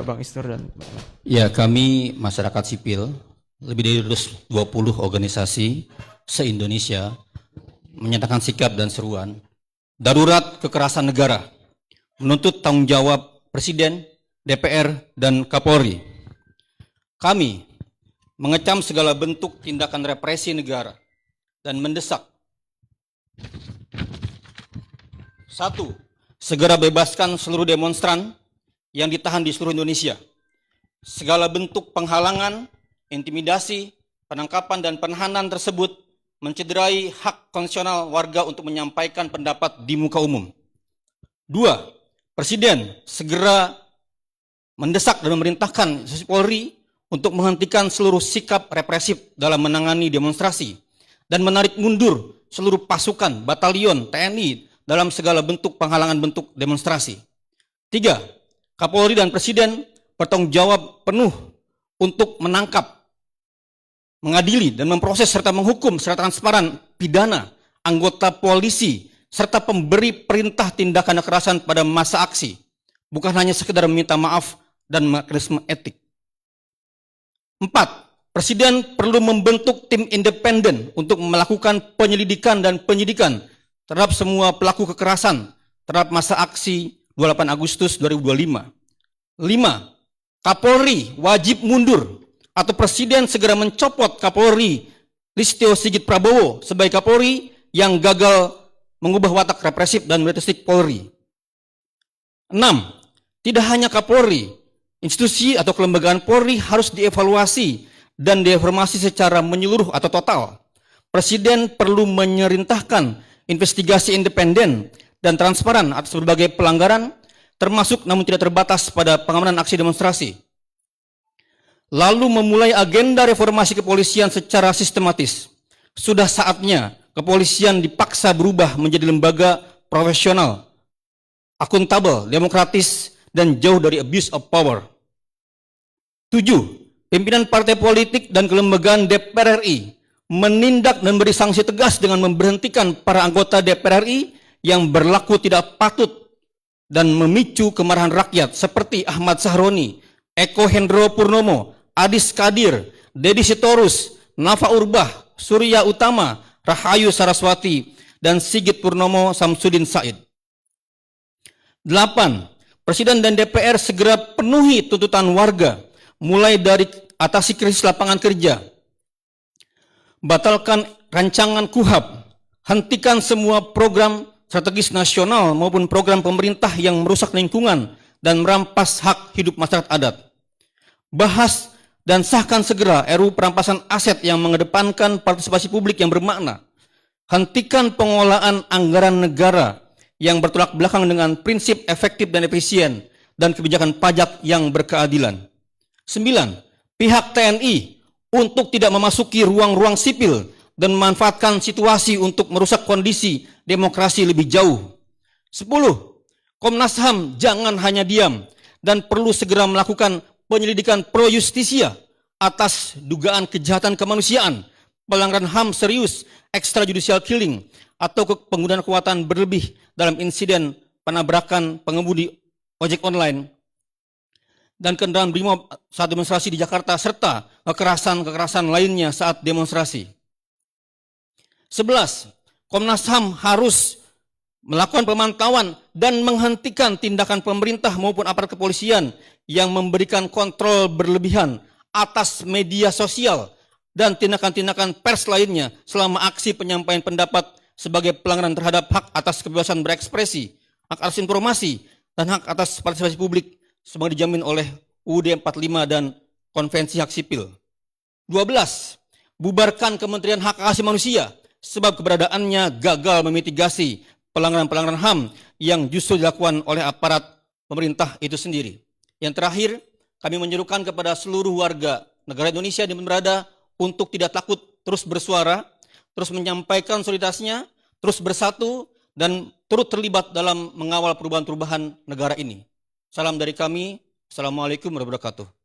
Bang Istur dan Ya, kami masyarakat sipil, lebih dari 20 organisasi se-Indonesia menyatakan sikap dan seruan darurat kekerasan negara, menuntut tanggung jawab Presiden, DPR, dan Kapolri. Kami mengecam segala bentuk tindakan represi negara dan mendesak: 1. Segera bebaskan seluruh demonstran yang ditahan di seluruh Indonesia. Segala bentuk penghalangan, intimidasi, penangkapan, dan penahanan tersebut mencederai hak konstitusional warga untuk menyampaikan pendapat di muka umum. 2. Presiden segera mendesak dan memerintahkan institusi Polri untuk menghentikan seluruh sikap represif dalam menangani demonstrasi dan menarik mundur seluruh pasukan, batalion, TNI dalam segala bentuk penghalangan bentuk demonstrasi. 3. Kapolri dan Presiden bertanggung jawab penuh untuk menangkap, mengadili, dan memproses serta menghukum secara transparan pidana anggota polisi serta pemberi perintah tindakan kekerasan pada masa aksi, bukan hanya sekedar meminta maaf dan mekanisme etik. 4. Presiden perlu membentuk tim independen untuk melakukan penyelidikan dan penyidikan terhadap semua pelaku kekerasan terhadap masa aksi 28 Agustus 2025. 5. Kapolri wajib mundur atau Presiden segera mencopot Kapolri Listio Sigit Prabowo sebagai Kapolri yang gagal mengubah watak represif dan militeristik Polri. 6. Tidak hanya Kapolri, institusi atau kelembagaan Polri harus dievaluasi dan direformasi secara menyeluruh atau total. Presiden perlu memerintahkan investigasi independen dan transparan atas berbagai pelanggaran, termasuk namun tidak terbatas pada pengamanan aksi demonstrasi. Lalu memulai agenda reformasi kepolisian secara sistematis. Sudah saatnya kepolisian dipaksa berubah menjadi lembaga profesional, akuntabel, demokratis, dan jauh dari abuse of power. 7. Pimpinan partai politik dan kelembagaan DPR RI menindak dan beri sanksi tegas dengan memberhentikan para anggota DPR RI yang berlaku tidak patut dan memicu kemarahan rakyat seperti Ahmad Sahroni, Eko Hendro Purnomo, Adis Kadir, Dedi Sitorus, Nafa Urbah, Surya Utama, Rahayu Saraswati, dan Sigit Purnomo Samsudin Said. 8. Presiden dan DPR segera penuhi tuntutan warga, mulai dari atasi krisis lapangan kerja, batalkan rancangan KUHP, hentikan semua program strategis nasional maupun program pemerintah yang merusak lingkungan dan merampas hak hidup masyarakat adat. Bahas dan sahkan segera RUU perampasan aset yang mengedepankan partisipasi publik yang bermakna. Hentikan pengolahan anggaran negara yang bertolak belakang dengan prinsip efektif dan efisien dan kebijakan pajak yang berkeadilan. 9. Pihak TNI untuk tidak memasuki ruang-ruang sipil dan memanfaatkan situasi untuk merusak kondisi demokrasi lebih jauh. 10. Komnas HAM jangan hanya diam dan perlu segera melakukan penyelidikan pro justisia atas dugaan kejahatan kemanusiaan, pelanggaran HAM serius, extrajudicial killing, atau penggunaan kekuatan berlebih dalam insiden penabrakan pengemudi ojek online dan kendaraan BRIMOB saat demonstrasi di Jakarta, serta kekerasan-kekerasan lainnya saat demonstrasi. 11. Komnas HAM harus melakukan pemantauan dan menghentikan tindakan pemerintah maupun aparat kepolisian yang memberikan kontrol berlebihan atas media sosial dan tindakan-tindakan pers lainnya selama aksi penyampaian pendapat sebagai pelanggaran terhadap hak atas kebebasan berekspresi, hak atas informasi, dan hak atas partisipasi publik sebagai dijamin oleh UUD 45 dan Konvensi Hak Sipil. 12. Bubarkan Kementerian Hak Asasi Manusia sebab keberadaannya gagal memitigasi pelanggaran-pelanggaran HAM yang justru dilakukan oleh aparat pemerintah itu sendiri. Yang terakhir, kami menyerukan kepada seluruh warga negara Indonesia di mana berada untuk tidak takut terus bersuara, terus menyampaikan solidaritasnya, terus bersatu, dan turut terlibat dalam mengawal perubahan-perubahan negara ini. Salam dari kami. Assalamualaikum warahmatullahi wabarakatuh.